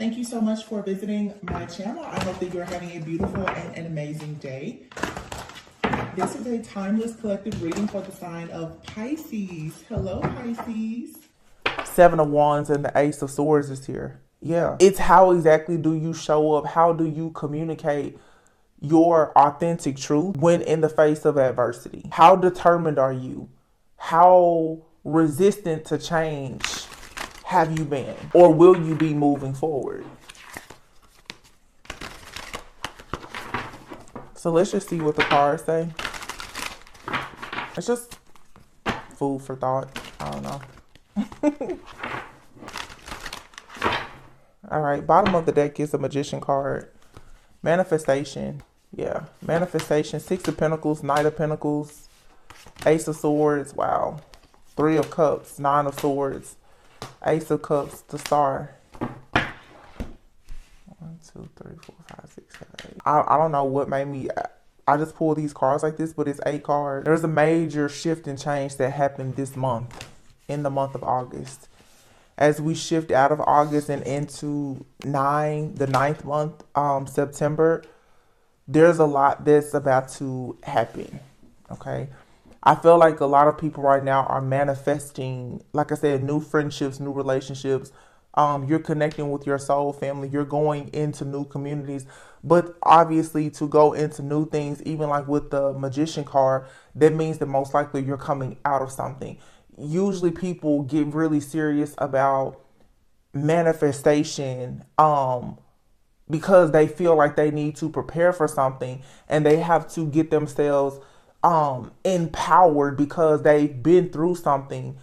Thank you so much for visiting my channel. I hope that you're having a beautiful and an amazing day. This is a timeless collective reading for the sign of Pisces. Hello, Pisces. Seven of Wands and the Ace of Swords is here. Yeah. It's how exactly do you show up? How do you communicate your authentic truth when in the face of adversity? How determined are you? How resistant to change have you been? Or will you be moving forward? So let's just see what the cards say. It's just food for thought. I don't know. All right, bottom of the deck is a Magician card. Manifestation. Yeah, manifestation. Six of Pentacles, Knight of Pentacles, Ace of Swords. Wow. Three of Cups, Nine of Swords, Ace of Cups, the Star. 1, 2, 3, 4, 5, 6, 7, 8. I don't know what made me... I just pulled these cards like this, but it's 8 cards. There's a major shift and change that happened this month, in the month of August. As we shift out of August and into the 9th month, September, there's a lot that's about to happen, okay? I feel like a lot of people right now are manifesting, like I said, new friendships, new relationships. You're connecting with your soul family. You're going into new communities. But obviously to go into new things, even like with the Magician card, that means that most likely you're coming out of something. Usually people get really serious about manifestation because they feel like they need to prepare for something and they have to get themselves empowered because they've been through something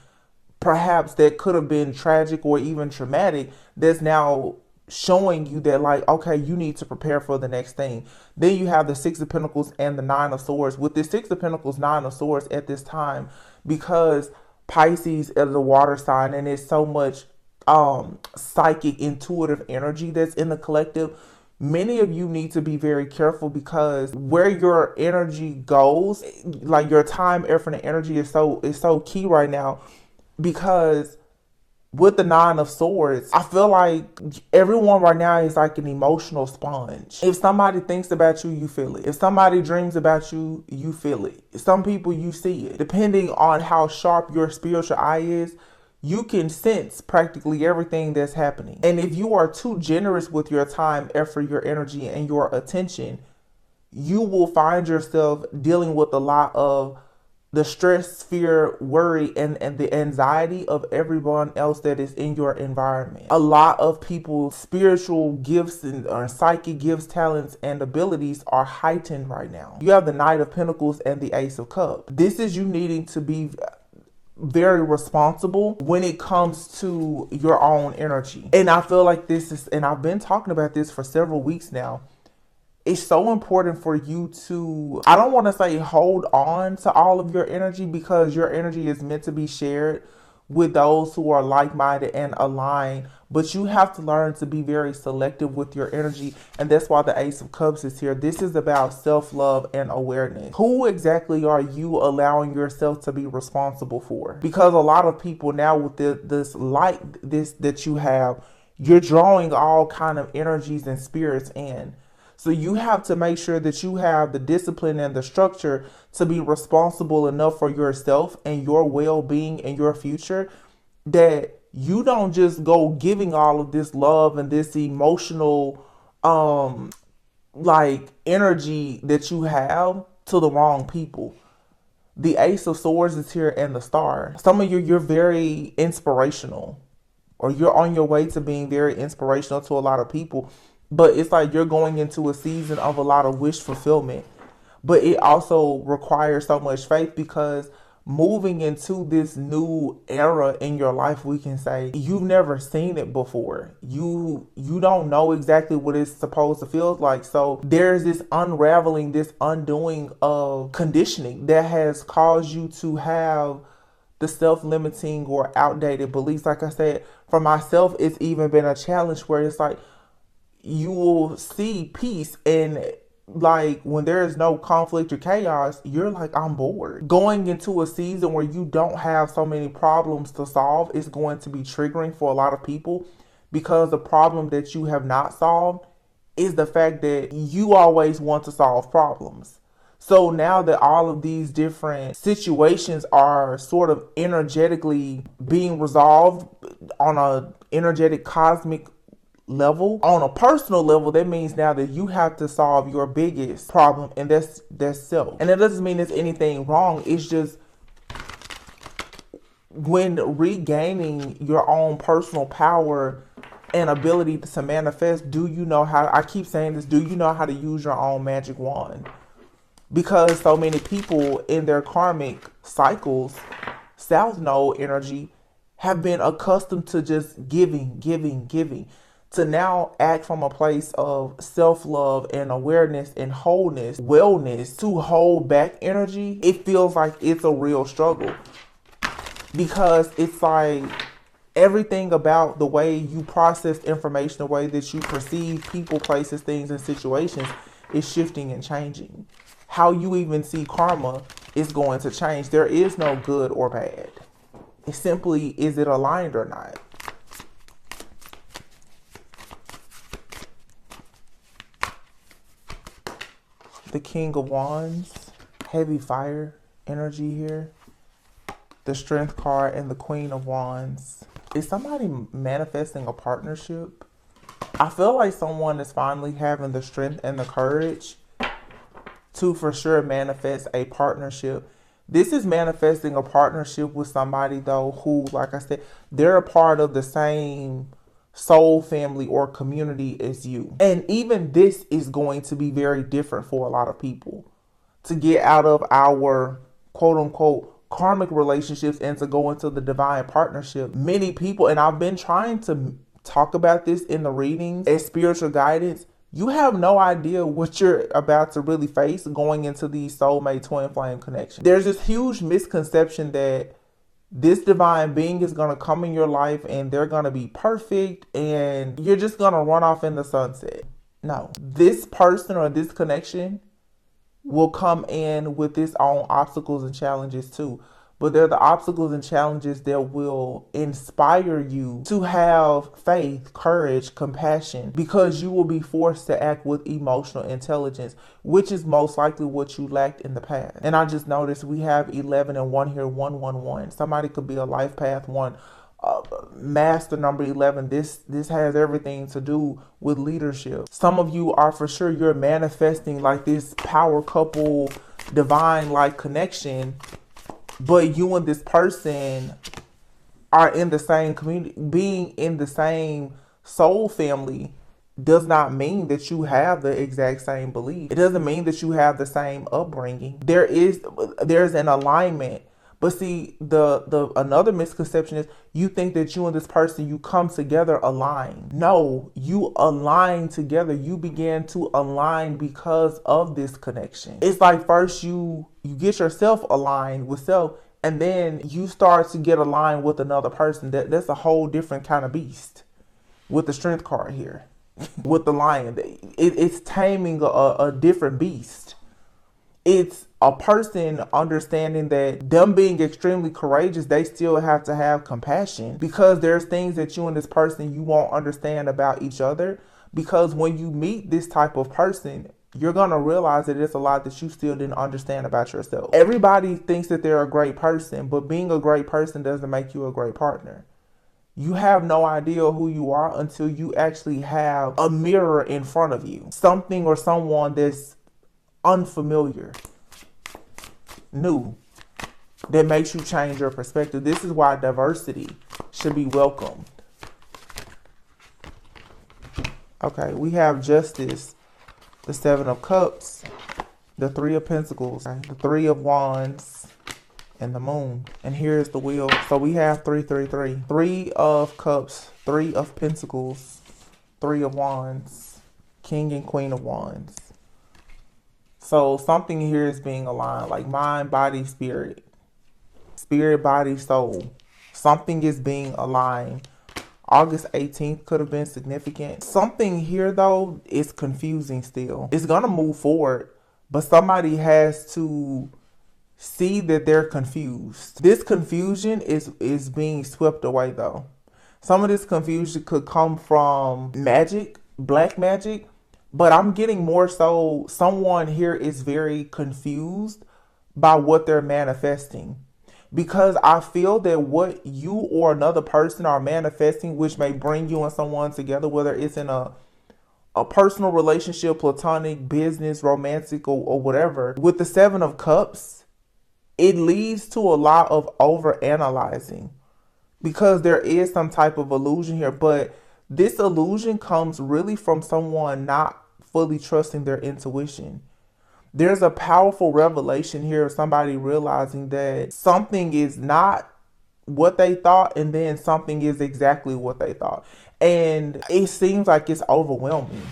perhaps that could have been tragic or even traumatic, that's now showing you that, like, okay, you need to prepare for the next thing. Then you have the Six of Pentacles and the Nine of Swords. With the Six of Pentacles, Nine of Swords at this time, because Pisces is a water sign and it's so much psychic, intuitive energy that's in the collective, many of you need to be very careful because where your energy goes, like your time, effort, and energy is so key right now. Because with the Nine of Swords, I feel like everyone right now is like an emotional sponge. If somebody thinks about you, you feel it. If somebody dreams about you, you feel it. Some people, you see it. Depending on how sharp your spiritual eye is, you can sense practically everything that's happening. And if you are too generous with your time, effort, your energy, and your attention, you will find yourself dealing with a lot of the stress, fear, worry, and the anxiety of everyone else that is in your environment. A lot of people's spiritual gifts or psychic gifts, talents, and abilities are heightened right now. You have the Knight of Pentacles and the Ace of Cups. This is you needing to be very responsible when it comes to your own energy. And I feel like this is, and I've been talking about this for several weeks now, it's so important for you to, I don't want to say hold on to all of your energy, because your energy is meant to be shared with those who are like-minded and aligned, but you have to learn to be very selective with your energy. And that's why the Ace of Cups is here. This is about self-love and awareness. Who exactly are you allowing yourself to be responsible for? Because a lot of people now with this light, this that you have, you're drawing all kind of energies and spirits in. So you have to make sure that you have the discipline and the structure to be responsible enough for yourself and your well-being and your future, that you don't just go giving all of this love and this emotional like energy that you have to the wrong people. The Ace of Swords is here and the Star. Some of you, you're very inspirational, or you're on your way to being very inspirational to a lot of people. But it's like you're going into a season of a lot of wish fulfillment. But it also requires so much faith, because moving into this new era in your life, we can say, you've never seen it before. You don't know exactly what it's supposed to feel like. So there's this unraveling, this undoing of conditioning that has caused you to have the self-limiting or outdated beliefs. Like I said, for myself, it's even been a challenge where it's like, you will see peace, and like when there is no conflict or chaos, you're like, I'm bored. Going into a season where you don't have so many problems to solve is going to be triggering for a lot of people. because the problem that you have not solved is the fact that you always want to solve problems. So now that all of these different situations are sort of energetically being resolved on a energetic cosmic level, on a personal level, that means now that you have to solve your biggest problem, and that's self. And it doesn't mean there's anything wrong. It's just when regaining your own personal power and ability to manifest, do you know how, I keep saying this, do you know how to use your own magic wand? Because so many people in their karmic cycles, South Node energy, have been accustomed to just giving, to now act from a place of self-love and awareness and wholeness, wellness, to hold back energy. It feels like it's a real struggle, because it's like everything about the way you process information, the way that you perceive people, places, things, and situations is shifting and changing. How you even see karma is going to change. There is no good or bad. It's simply, is it aligned or not? The King of Wands, heavy fire energy here. The Strength card and the Queen of Wands. Is somebody manifesting a partnership? I feel like someone is finally having the strength and the courage to for sure manifest a partnership. This is manifesting a partnership with somebody though who, like I said, they're a part of the same soul family or community as you. And even this is going to be very different for a lot of people. To get out of our quote unquote karmic relationships and to go into the divine partnership. Many people, and I've been trying to talk about this in the readings as spiritual guidance, you have no idea what you're about to really face going into these soulmate twin flame connections. There's this huge misconception that this divine being is going to come in your life and they're going to be perfect and you're just going to run off in the sunset. No, this person or this connection will come in with its own obstacles and challenges too. But they're the obstacles and challenges that will inspire you to have faith, courage, compassion, because you will be forced to act with emotional intelligence, which is most likely what you lacked in the past. And I just noticed we have 11 and 1 here, 111. Somebody could be a life path 1. Master number 11. This has everything to do with leadership. Some of you are for sure, you're manifesting like this power couple, divine like connection, but you and this person are in the same community. Being in the same soul family does not mean that you have the exact same belief. It doesn't mean that you have the same upbringing. There's an alignment. But see, the another misconception is you think that you and this person, you come together aligned. No, you align together. You begin to align because of this connection. It's like first you get yourself aligned with self, and then you start to get aligned with another person. That's a whole different kind of beast with the Strength card here. With the lion, it's taming a different beast. It's a person understanding that them being extremely courageous, they still have to have compassion, because there's things that you and this person, you won't understand about each other. Because when you meet this type of person, you're going to realize that there's a lot that you still didn't understand about yourself. Everybody thinks that they're a great person, but being a great person doesn't make you a great partner. You have no idea who you are until you actually have a mirror in front of you. Something or someone that's unfamiliar, new, that makes you change your perspective. This is why diversity should be welcomed. Okay, we have Justice, the 7 of Cups, the 3 of Pentacles, the 3 of Wands, and the Moon. And here's the Wheel. So we have 3, 3, 3. 3 of Cups, 3 of Pentacles, 3 of Wands, King and Queen of Wands. So something here is being aligned, like mind, body, spirit. Spirit, body, soul. Something is being aligned. August 18th could have been significant. Something here, though, is confusing still. It's going to move forward, but somebody has to see that they're confused. This confusion is being swept away, though. Some of this confusion could come from magic, black magic, but I'm getting more so someone here is very confused by what they're manifesting. Because I feel that what you or another person are manifesting, which may bring you and someone together, whether it's in a personal relationship, platonic, business, romantic, or whatever, with the Seven of Cups, it leads to a lot of over analyzing because there is some type of illusion here. But this illusion comes really from someone not fully trusting their intuition. There's a powerful revelation here of somebody realizing that something is not what they thought, and then something is exactly what they thought. And it seems like it's overwhelming.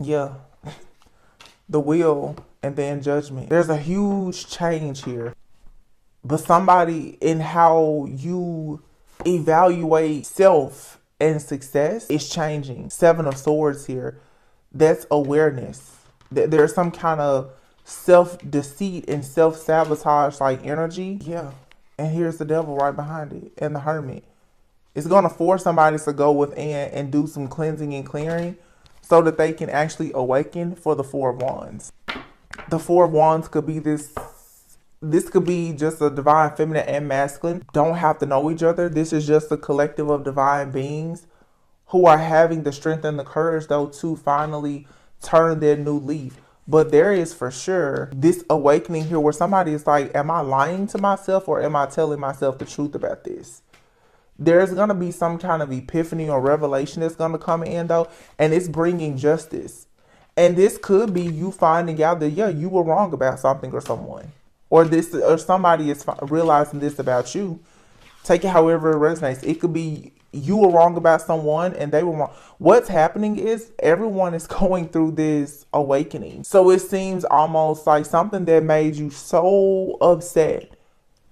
Yeah. The will and then judgment. There's a huge change here. But somebody in how you evaluate self and success is changing. Seven of Swords here. That's awareness. There's some kind of self-deceit and self-sabotage like energy. Yeah. And here's the devil right behind it. And the Hermit. It's going to force somebody to go within and do some cleansing and clearing so that they can actually awaken for the Four of Wands. The Four of Wands could be this could be just a divine feminine and masculine. Don't have to know each other. This is just a collective of divine beings who are having the strength and the courage, though, to finally turn their new leaf. But there is for sure this awakening here where somebody is like, am I lying to myself or am I telling myself the truth about this? There's going to be some kind of epiphany or revelation that's going to come in, though, and it's bringing justice. And this could be you finding out that, yeah, you were wrong about something or someone. Or somebody is realizing this about you. Take it however it resonates. It could be you were wrong about someone and they were wrong. What's happening is everyone is going through this awakening. So it seems almost like something that made you so upset,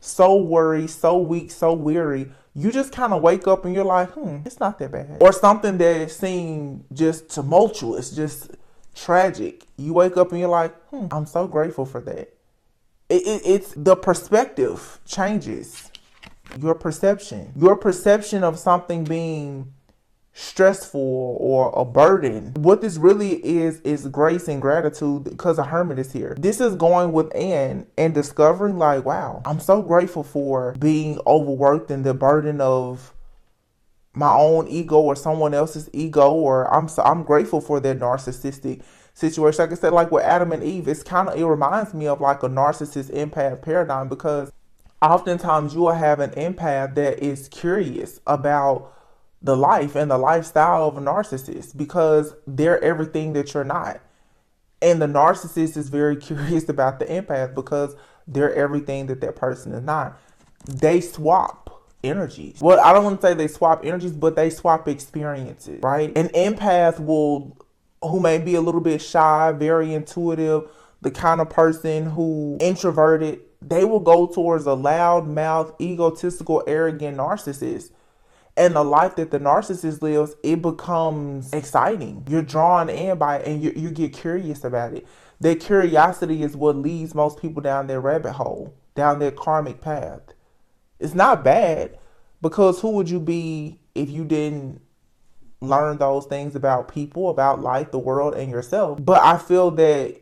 so worried, so weak, so weary. You just kind of wake up and you're like, it's not that bad. Or something that seemed just tumultuous, just tragic. You wake up and you're like, I'm so grateful for that. It's the perspective changes. Your perception of something being stressful or a burden. What this really is grace and gratitude because a Hermit is here. This is going within and discovering like, wow, I'm so grateful for being overworked and the burden of my own ego or someone else's ego, or I'm grateful for that narcissistic situation. Like I said, like with Adam and Eve, it reminds me of like a narcissist empath paradigm, because oftentimes you will have an empath that is curious about the life and the lifestyle of a narcissist because they're everything that you're not. And the narcissist is very curious about the empath because they're everything that that person is not. They swap energies. Well, I don't want to say they swap energies, but they swap experiences, right? An empath who may be a little bit shy, very intuitive, the kind of person who introverted, they will go towards a loud-mouthed, egotistical, arrogant narcissist. And the life that the narcissist lives, it becomes exciting. You're drawn in by it and you get curious about it. That curiosity is what leads most people down their rabbit hole, down their karmic path. It's not bad, because who would you be if you didn't learn those things about people, about life, the world, and yourself? But I feel that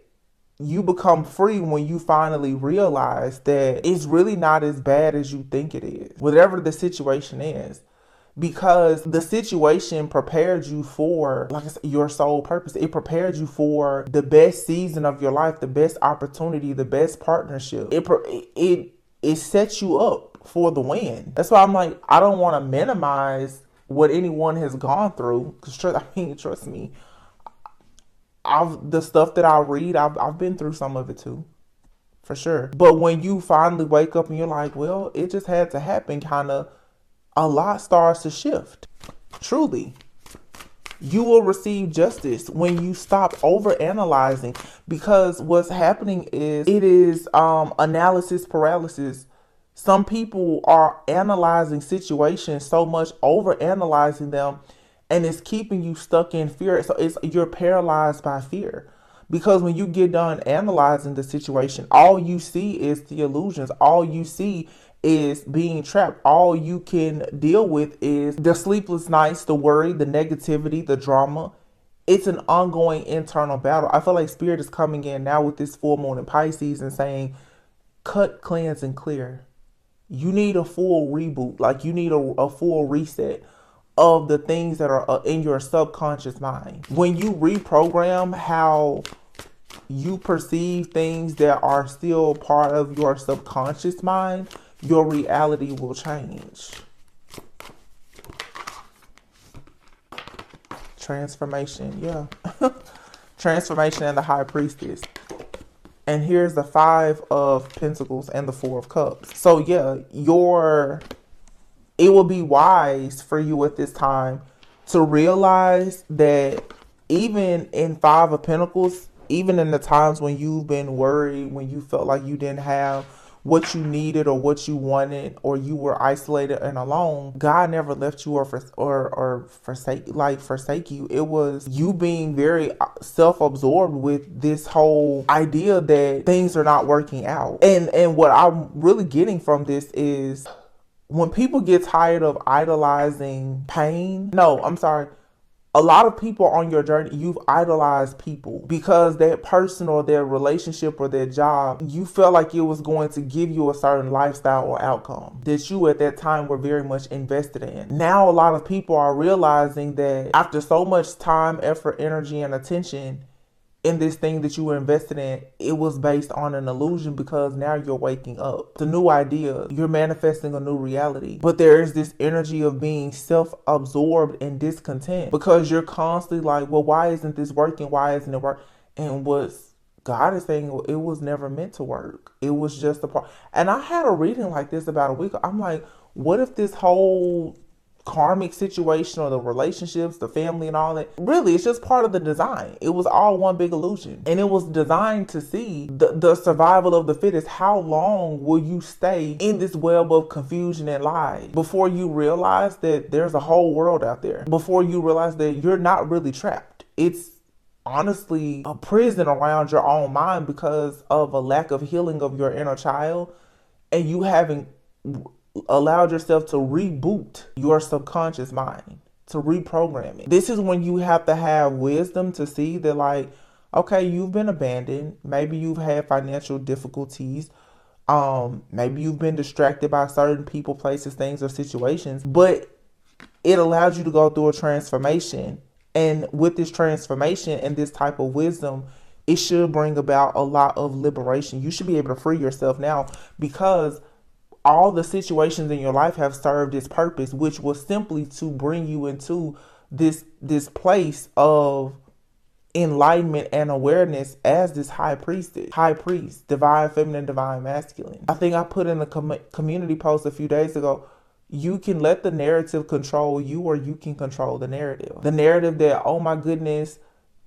you become free when you finally realize that it's really not as bad as you think it is, whatever the situation is. Because the situation prepared you for, like I said, your soul purpose. It prepared you for the best season of your life, the best opportunity, the best partnership. It sets you up for the win. That's why I'm like, I don't want to minimize what anyone has gone through. Because trust me, the stuff that I read, I've been through some of it too, for sure. But when you finally wake up and you're like, well, it just had to happen, kind of, a lot starts to shift. Truly. You will receive justice when you stop over analyzing, because what's happening is it is analysis paralysis. Some people are analyzing situations so much, over analyzing them, and it's keeping you stuck in fear. So you're paralyzed by fear. Because when you get done analyzing the situation, all you see is the illusions. All you see is being trapped. All you can deal with is the sleepless nights, the worry, the negativity, the drama. It's an ongoing internal battle. I feel like Spirit is coming in now with this full moon in Pisces and saying, cut, cleanse, and clear. You need a full reboot. Like you need a full reset of the things that are in your subconscious mind. When you reprogram how you perceive things that are still part of your subconscious mind, your reality will change. Transformation, yeah. Transformation and the High Priestess. And here's the 5 of Pentacles and the 4 of Cups. So yeah, it will be wise for you at this time to realize that even in 5 of Pentacles, even in the times when you've been worried, when you felt like you didn't have what you needed or what you wanted, or you were isolated and alone, God never left you or forsake you. It was you being very self-absorbed with this whole idea that things are not working out. And what I'm really getting from this is when people get tired of idolizing pain, no, I'm sorry. A lot of people on your journey, you've idolized people because that person or their relationship or their job, you felt like it was going to give you a certain lifestyle or outcome that you at that time were very much invested in. Now, a lot of people are realizing that after so much time, effort, energy, and attention in this thing that you were invested in, it was based on an illusion, because now you're waking up. It's a new idea. You're manifesting a new reality. But there is this energy of being self-absorbed and discontent because you're constantly like, well, why isn't this working? Why isn't it working? And what's God is saying, well, it was never meant to work. It was just a part. And I had a reading like this about a week ago. I'm like, what if this whole karmic situation or the relationships, the family and all that, really it's just part of the design. It was all one big illusion, and it was designed to see the survival of the fittest. How long will you stay in this web of confusion and lies before you realize that there's a whole world out there, before you realize that you're not really trapped? It's honestly a prison around your own mind because of a lack of healing of your inner child, and you haven't allowed yourself to reboot your subconscious mind, to reprogram it. This is when you have to have wisdom to see that, like, okay, you've been abandoned. Maybe you've had financial difficulties. Maybe you've been distracted by certain people, places, things, or situations, but it allows you to go through a transformation. And with this transformation and this type of wisdom, it should bring about a lot of liberation. You should be able to free yourself now, because all the situations in your life have served its purpose, which was simply to bring you into this place of enlightenment and awareness as this high priest, divine feminine, divine masculine. I think I put in a community post a few days ago, you can let the narrative control you, or you can control the narrative. The narrative that, oh my goodness,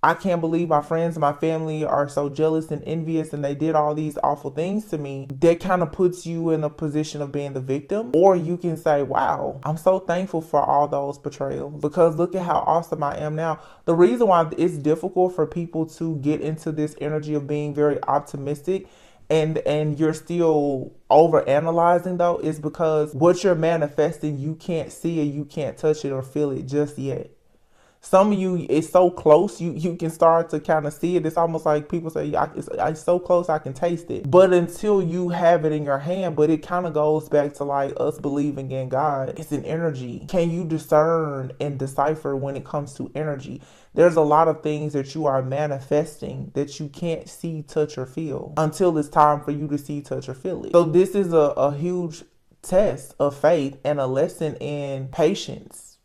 I can't believe my friends and my family are so jealous and envious and they did all these awful things to me. That kind of puts you in a position of being the victim. Or you can say, wow, I'm so thankful for all those betrayals, because look at how awesome I am now. The reason why it's difficult for people to get into this energy of being very optimistic and you're still over analyzing though, is because what you're manifesting, you can't see it, you can't touch it or feel it just yet. Some of you, it's so close, you can start to kind of see it. It's almost like people say, it's so close I can taste it. But until you have it in your hand, but it kind of goes back to like us believing in God. It's an energy. Can you discern and decipher when it comes to energy? There's a lot of things that you are manifesting that you can't see, touch, or feel until it's time for you to see, touch, or feel it. So this is a huge test of faith and a lesson in patience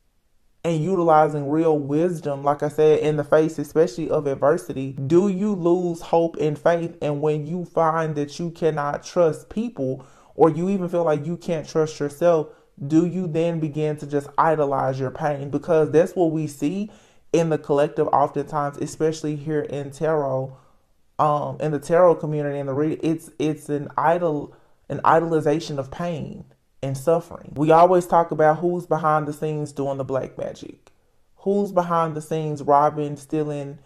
and utilizing real wisdom, like I said, in the face, especially of adversity. Do you lose hope and faith? And when you find that you cannot trust people, or you even feel like you can't trust yourself, do you then begin to just idolize your pain? Because that's what we see in the collective oftentimes, especially here in tarot, in the tarot community, in the read, it's an idolization of pain and suffering. We always talk about who's behind the scenes doing the black magic, who's behind the scenes robbing, stealing,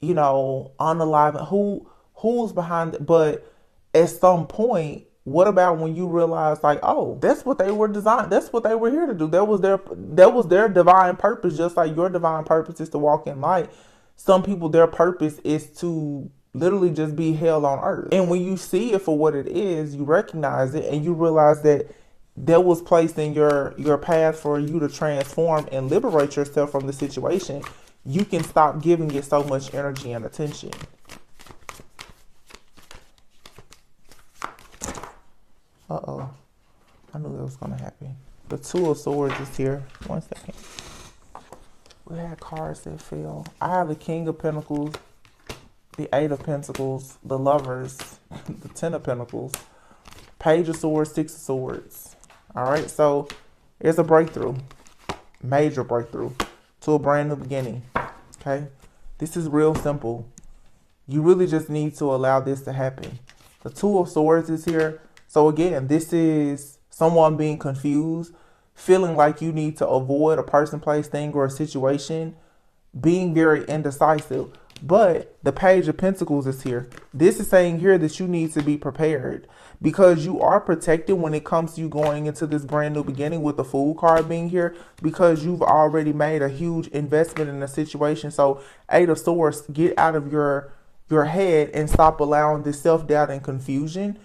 unalive, who's behind it. But at some point, what about when you realize, like, oh, that's what they were designed, that's what they were here to do. That was their divine purpose, just like your divine purpose is to walk in light. Some people, their purpose is to literally just be hell on earth. And when you see it for what it is, you recognize it and you realize that was placed in your path for you to transform and liberate yourself from the situation. You can stop giving it so much energy and attention. Uh-oh. I knew that was going to happen. The Two of Swords is here. 1 second. We had cards that fell. I have the King of Pentacles, the Eight of Pentacles, the Lovers, the Ten of Pentacles, Page of Swords, Six of Swords. All right, so it's a breakthrough, major breakthrough to a brand new beginning. Okay, this is real simple. You really just need to allow this to happen. The Two of Swords is here. So again, this is someone being confused, feeling like you need to avoid a person, place, thing, or a situation, being very indecisive. But the Page of Pentacles is here. This is saying here that you need to be prepared because you are protected when it comes to you going into this brand new beginning, with the Fool card being here, because you've already made a huge investment in the situation. So Eight of Swords, get out of your head and stop allowing this self-doubt and confusion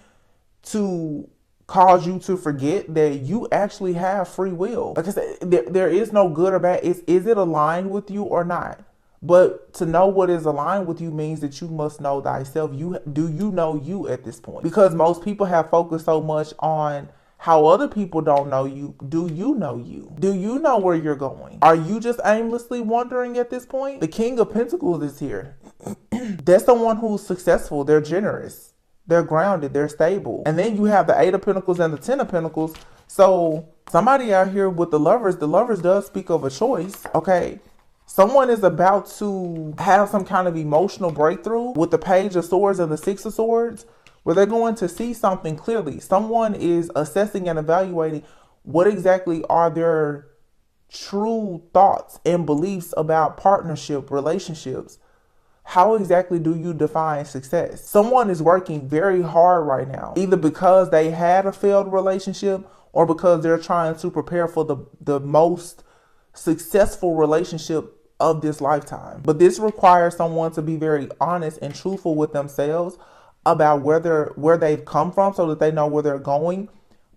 to cause you to forget that you actually have free will. Like I said, there is no good or bad. Is it aligned with you or not? But to know what is aligned with you means that you must know thyself. Do you know you at this point? Because most people have focused so much on how other people don't know you. Do you know you? Do you know where you're going? Are you just aimlessly wandering at this point? The King of Pentacles is here. That's someone who's successful. They're generous. They're grounded. They're stable. And then you have the Eight of Pentacles and the Ten of Pentacles. So somebody out here with the Lovers does speak of a choice. Okay. Someone is about to have some kind of emotional breakthrough with the Page of Swords and the Six of Swords, where they're going to see something clearly. Someone is assessing and evaluating what exactly are their true thoughts and beliefs about partnership, relationships. How exactly do you define success? Someone is working very hard right now, either because they had a failed relationship or because they're trying to prepare for the most successful relationship of this lifetime. But this requires someone to be very honest and truthful with themselves about where they've come from, so that they know where they're going.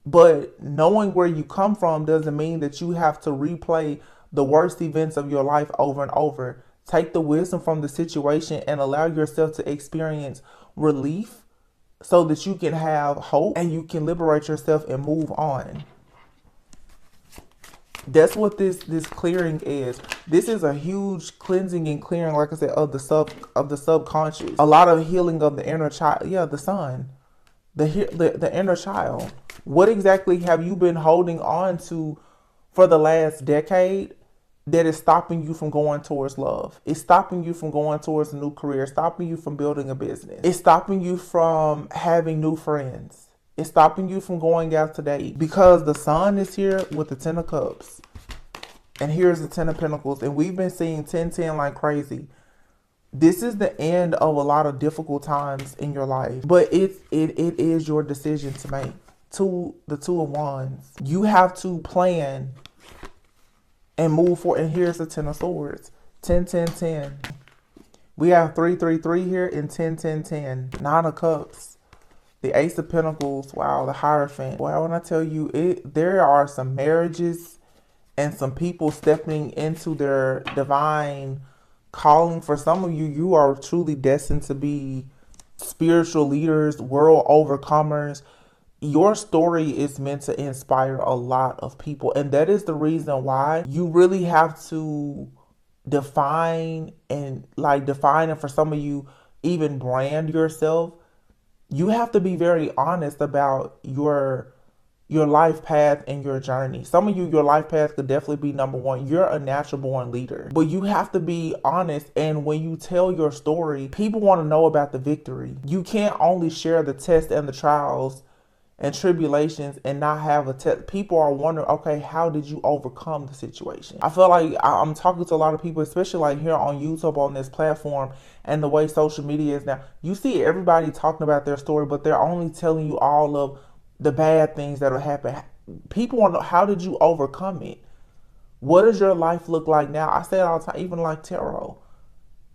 But knowing where you come from doesn't mean that you have to replay the worst events of your life over and over. Take the wisdom from the situation and allow yourself to experience relief so that you can have hope and you can liberate yourself and move on. That's what this clearing is. This is a huge cleansing and clearing, like I said, of the subconscious. A lot of healing of the inner child. Yeah, the son, the inner child. What exactly have you been holding on to for the last decade that is stopping you from going towards love? It's stopping you from going towards a new career, stopping you from building a business. It's stopping you from having new friends. It's stopping you from going out today, because the Sun is here with the Ten of Cups. And here's the Ten of Pentacles. And we've been seeing 10-10 like crazy. This is the end of a lot of difficult times in your life. But it is your decision to make. The Two of Wands. You have to plan and move forward. And here's the Ten of Swords. 10-10-10. We have 3-3-3 here and 10-10-10. Nine of Cups. The Ace of Pentacles. Wow, the Hierophant. Wow, when I tell you, there are some marriages and some people stepping into their divine calling. For some of you, you are truly destined to be spiritual leaders, world overcomers. Your story is meant to inspire a lot of people. And that is the reason why you really have to define and for some of you, even brand yourself. You have to be very honest about your life path and your journey. Some of you, your life path could definitely be number one. You're a natural born leader, but you have to be honest. And when you tell your story, people want to know about the victory. You can't only share the tests and the trials and tribulations and not have a test. People are wondering, okay, how did you overcome the situation? I feel like I'm talking to a lot of people, especially like here on YouTube, on this platform, and the way social media is now. You see everybody talking about their story, but they're only telling you all of the bad things that will happen. People want to know, how did you overcome it? What does your life look like now? I say it all the time, even like tarot.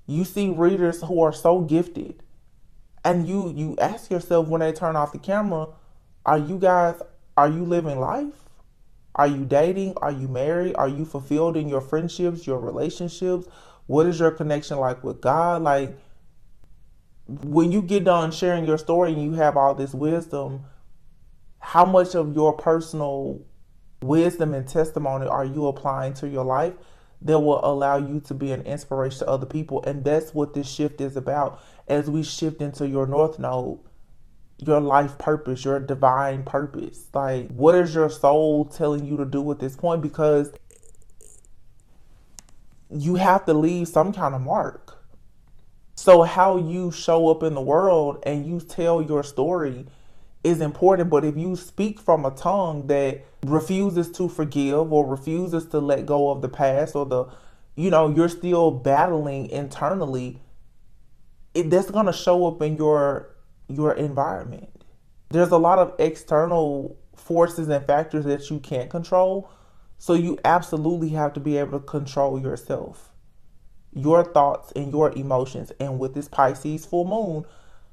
You see readers who are so gifted, and you ask yourself when they turn off the camera, are you living life? Are you dating? Are you married? Are you fulfilled in your friendships, your relationships? What is your connection like with God? Like, when you get done sharing your story and you have all this wisdom, how much of your personal wisdom and testimony are you applying to your life that will allow you to be an inspiration to other people? And that's what this shift is about. As we shift into your North Node, your life purpose, your divine purpose. Like, what is your soul telling you to do at this point? Because you have to leave some kind of mark. So how you show up in the world and you tell your story is important. But if you speak from a tongue that refuses to forgive or refuses to let go of the past, or you're still battling internally, that's going to show up in your environment. There's a lot of external forces and factors that you can't control. So you absolutely have to be able to control yourself, your thoughts and your emotions. And with this Pisces full moon,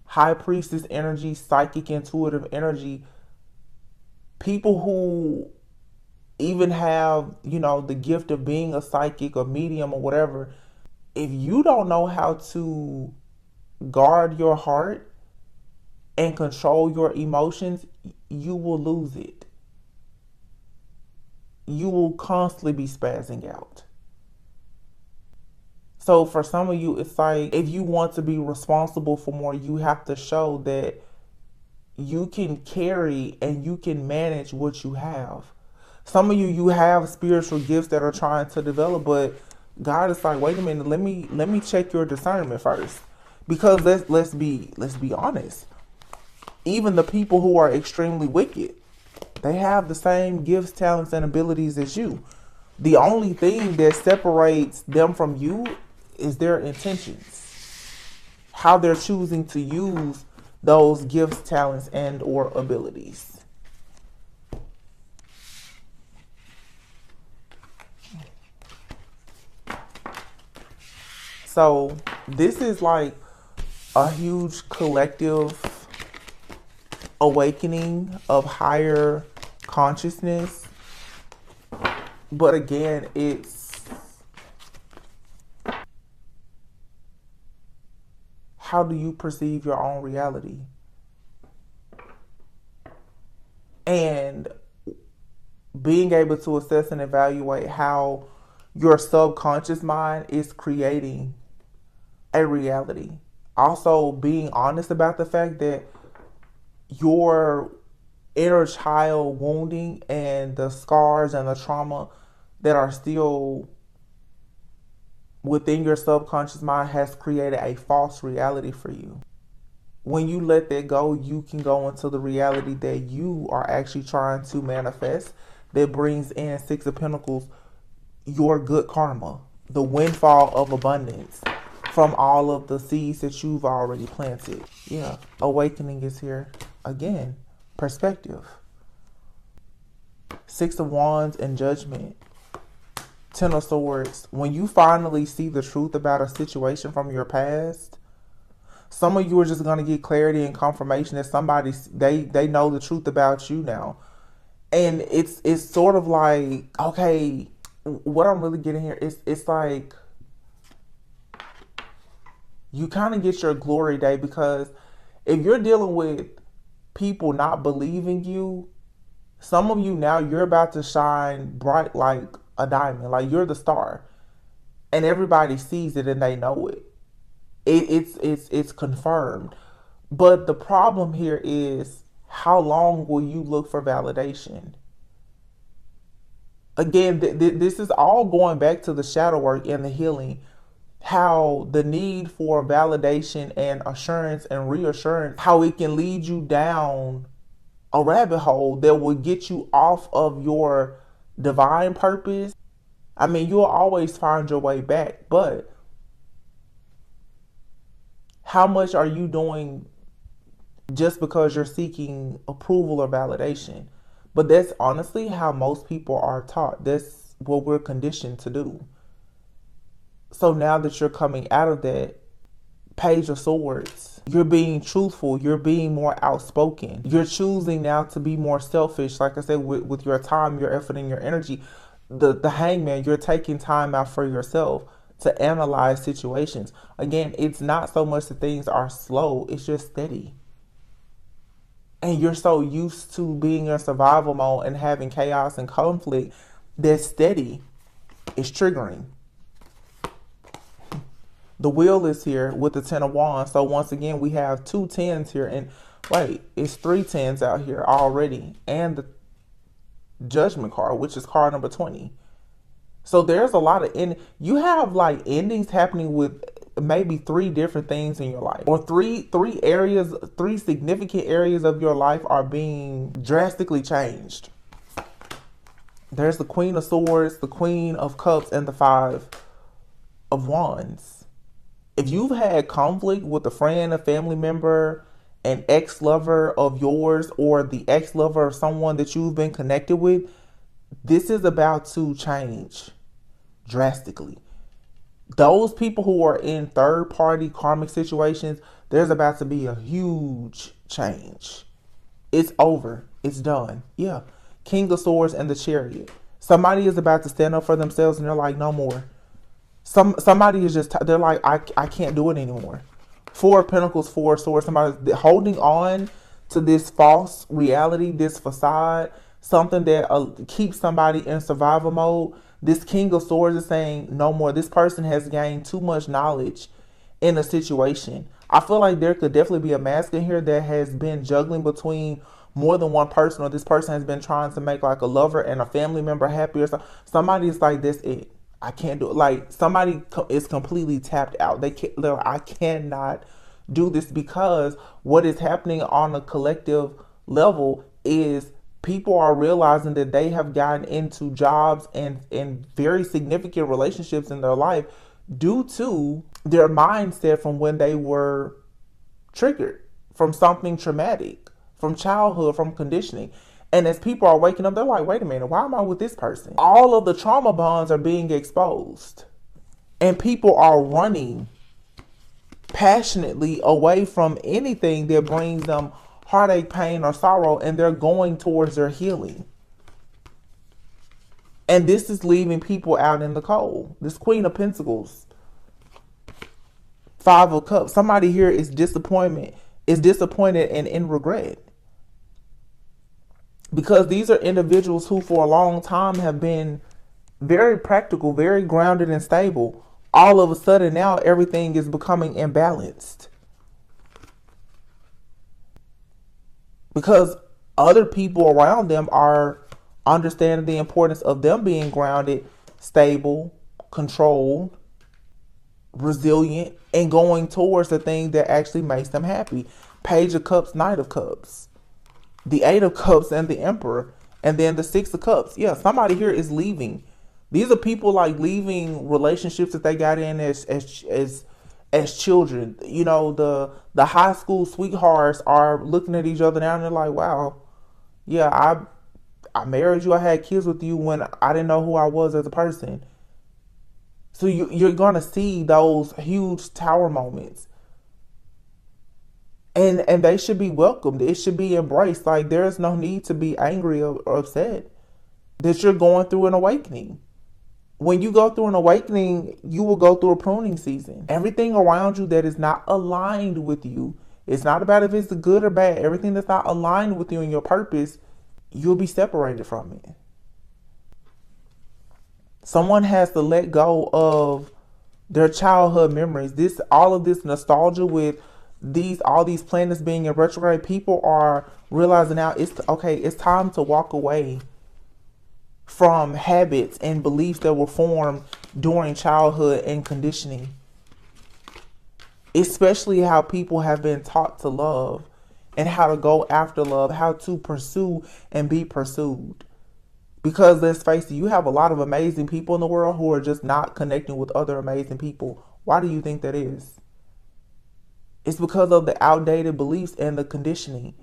high priestess energy, psychic intuitive energy, people who even have, the gift of being a psychic or medium or whatever, if you don't know how to guard your heart and control your emotions, you will lose it. You will constantly be spazzing out. So for some of you, it's like, if you want to be responsible for more, you have to show that you can carry and you can manage what you have. Some of you have spiritual gifts that are trying to develop, but God is like, wait a minute, let me check your discernment first. Because let's be honest. Even the people who are extremely wicked, they have the same gifts, talents, and abilities as you. The only thing that separates them from you is their intentions. How they're choosing to use those gifts, talents, and or abilities. So this is like a huge collective awakening of higher consciousness. But again, it's how do you perceive your own reality? And being able to assess and evaluate how your subconscious mind is creating a reality. Also being honest about the fact that your inner child wounding and the scars and the trauma that are still within your subconscious mind has created a false reality for you. When you let that go, you can go into the reality that you are actually trying to manifest, that brings in Six of Pentacles, your good karma, the windfall of abundance from all of the seeds that you've already planted. Yeah, awakening is here again. Perspective. Six of Wands and Judgment. Ten of Swords. When you finally see the truth about a situation from your past, some of you are just going to get clarity and confirmation that somebody, they know the truth about you now. And it's sort of like, okay, what I'm really getting here is, it's like you kind of get your glory day, because if you're dealing with people not believing you, some of you now, you're about to shine bright like a diamond, like you're the star, and everybody sees it and they know it. It's confirmed. But the problem here is, how long will you look for validation? Again, this is all going back to the shadow work and the healing. How the need for validation and assurance and reassurance, how it can lead you down a rabbit hole that will get you off of your divine purpose. I mean, you'll always find your way back, but how much are you doing just because you're seeking approval or validation. But that's honestly how most people are taught. That's what we're conditioned to do. So now that you're coming out of that, Page of Swords, you're being truthful, you're being more outspoken, you're choosing now to be more selfish, like I said, with your time, your effort, and your energy. The Hangman, you're taking time out for yourself to analyze situations. Again, it's not so much that things are slow, it's just steady. And you're so used to being in survival mode and having chaos and conflict that steady is triggering. The wheel is here with the 10 of Wands. So once again, we have 2 10s here. And wait, it's 3 10s out here already. And the Judgment card, which is card number 20. So there's a lot of you have like endings happening with maybe 3 different things in your life, or three areas, 3 significant areas of your life are being drastically changed. There's the Queen of Swords, the Queen of Cups, and the 5 of Wands. If you've had conflict with a friend, a family member, an ex-lover of yours, or the ex-lover of someone that you've been connected with, this is about to change drastically. Those people who are in third-party karmic situations, there's about to be a huge change. It's over. It's done. Yeah. King of Swords and the Chariot. Somebody is about to stand up for themselves and they're like, no more. Somebody is just, they're like, I can't do it anymore. 4 of Pentacles, 4 of Swords. Somebody's holding on to this false reality, this facade, something that keeps somebody in survival mode. This King of Swords is saying no more. This person has gained too much knowledge in a situation. I feel like there could definitely be a masculine here that has been juggling between more than one person, or this person has been trying to make like a lover and a family member happy, or something. Somebody is like, that's it. I can't do it. Like somebody is completely tapped out. They can't. I cannot do this, because what is happening on a collective level is people are realizing that they have gotten into jobs and very significant relationships in their life due to their mindset from when they were triggered from something traumatic, from childhood, from conditioning. And as people are waking up, they're like, wait a minute, why am I with this person? All of the trauma bonds are being exposed. And people are running passionately away from anything that brings them heartache, pain, or sorrow, and they're going towards their healing. And this is leaving people out in the cold. This Queen of Pentacles, 5 of Cups. Somebody here is disappointed and in regret. Because these are individuals who for a long time have been very practical, very grounded and stable. All of a sudden now everything is becoming imbalanced. Because other people around them are understanding the importance of them being grounded, stable, controlled, resilient, and going towards the thing that actually makes them happy. Page of Cups, Knight of Cups. The 8 of Cups and the Emperor. And then the 6 of Cups. Yeah, somebody here is leaving. These are people like leaving relationships that they got in as children. You know, the high school sweethearts are looking at each other now and they're like, wow, yeah, I married you. I had kids with you when I didn't know who I was as a person. So you're going to see those huge tower moments. And they should be welcomed. It should be embraced. Like, there's no need to be angry or upset that you're going through an awakening. When you go through an awakening, you will go through a pruning season. Everything around you that is not aligned with you, it's not about if it's good or bad. Everything that's not aligned with you and your purpose, you'll be separated from it. Someone has to let go of their childhood memories. All of this nostalgia with all these planets being in retrograde, people are realizing now it's time to walk away from habits and beliefs that were formed during childhood and conditioning. Especially how people have been taught to love and how to go after love, how to pursue and be pursued. Because let's face it, you have a lot of amazing people in the world who are just not connecting with other amazing people. Why do you think that is? It's because of the outdated beliefs and the conditioning.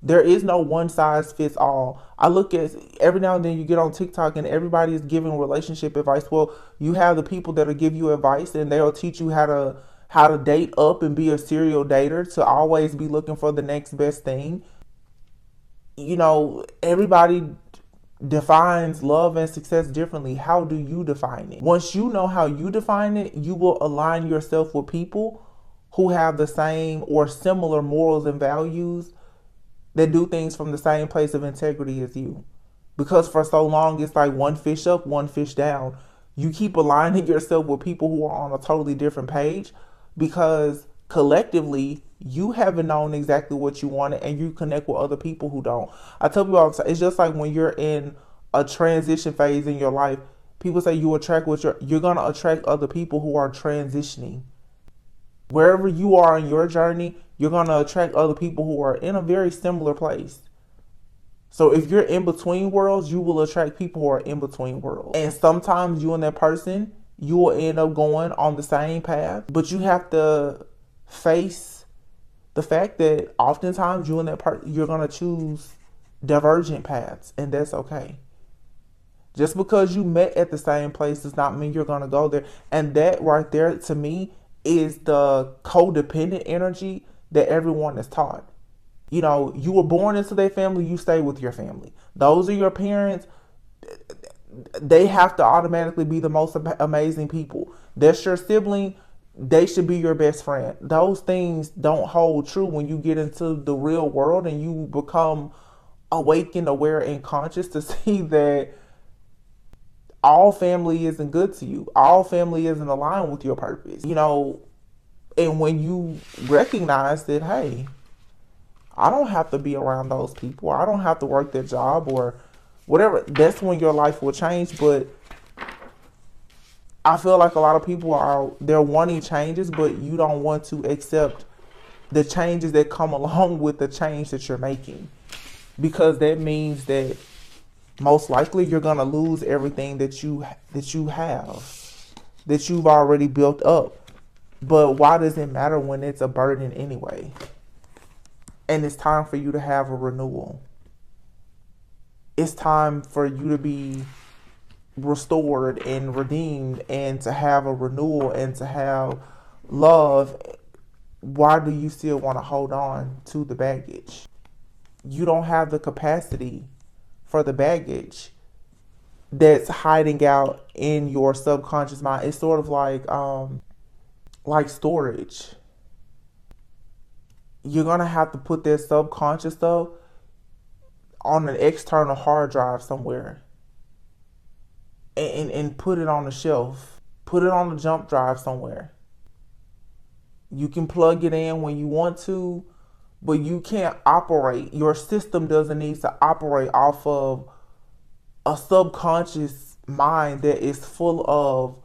There is no one size fits all. I look at every now and then you get on TikTok and everybody is giving relationship advice. Well, you have the people that'll give you advice and they'll teach you how to date up and be a serial dater, to always be looking for the next best thing. Everybody defines love and success differently. How do you define it? Once you know how you define it, you will align yourself with people who have the same or similar morals and values, that do things from the same place of integrity as you. Because for so long, it's like one fish up, one fish down. You keep aligning yourself with people who are on a totally different page because collectively, you haven't known exactly what you wanted and you connect with other people who don't. I tell people all the time, it's just like when you're in a transition phase in your life, people say you're going to attract other people who are transitioning. Wherever you are in your journey, you're going to attract other people who are in a very similar place. So if you're in between worlds, you will attract people who are in between worlds. And sometimes you and that person, you will end up going on the same path. But you have to face the fact that oftentimes you and that person, you're going to choose divergent paths. And that's okay. Just because you met at the same place does not mean you're going to go there. And that right there, to me, is the codependent energy that everyone is taught. You were born into their family, you stay with your family. Those are your parents. They have to automatically be the most amazing people. That's your sibling. They should be your best friend. Those things don't hold true when you get into the real world and you become awakened, aware, and conscious to see that all family isn't good to you. All family isn't aligned with your purpose. And when you recognize that, hey, I don't have to be around those people. I don't have to work their job or whatever. That's when your life will change. But I feel like a lot of people they're wanting changes, but you don't want to accept the changes that come along with the change that you're making. Because that means that most likely you're going to lose everything that you have, that you've already built up. But why does it matter when it's a burden anyway? And it's time for you to have a renewal. It's time for you to be restored and redeemed and to have a renewal and to have love. Why do you still want to hold on to the baggage? You don't have the capacity for the baggage that's hiding out in your subconscious mind. It's sort of like storage. You're going to have to put that subconscious stuff on an external hard drive somewhere and put it on the shelf. Put it on the jump drive somewhere. You can plug it in when you want to, but you can't operate. Your system doesn't need to operate off of a subconscious mind that is full of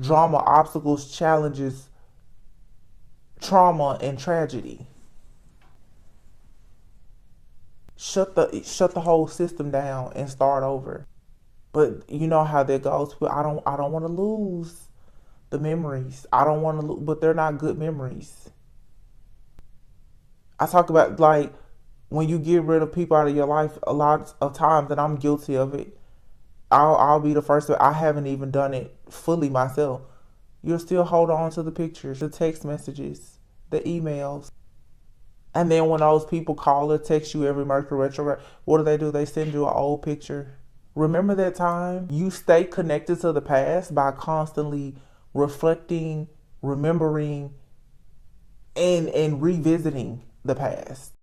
drama, obstacles, challenges, trauma, and tragedy. Shut the whole system down and start over. But you know how that goes. I don't want to lose the memories. I don't want to, but they're not good memories. I talk about like when you get rid of people out of your life a lot of times, and I'm guilty of it. I'll be the first to, I haven't even done it fully myself. You'll still hold on to the pictures, the text messages, the emails. And then when those people call or text you every Mercury retrograde, what do? They send you an old picture. Remember that time? You stay connected to the past by constantly reflecting, remembering, and revisiting the past.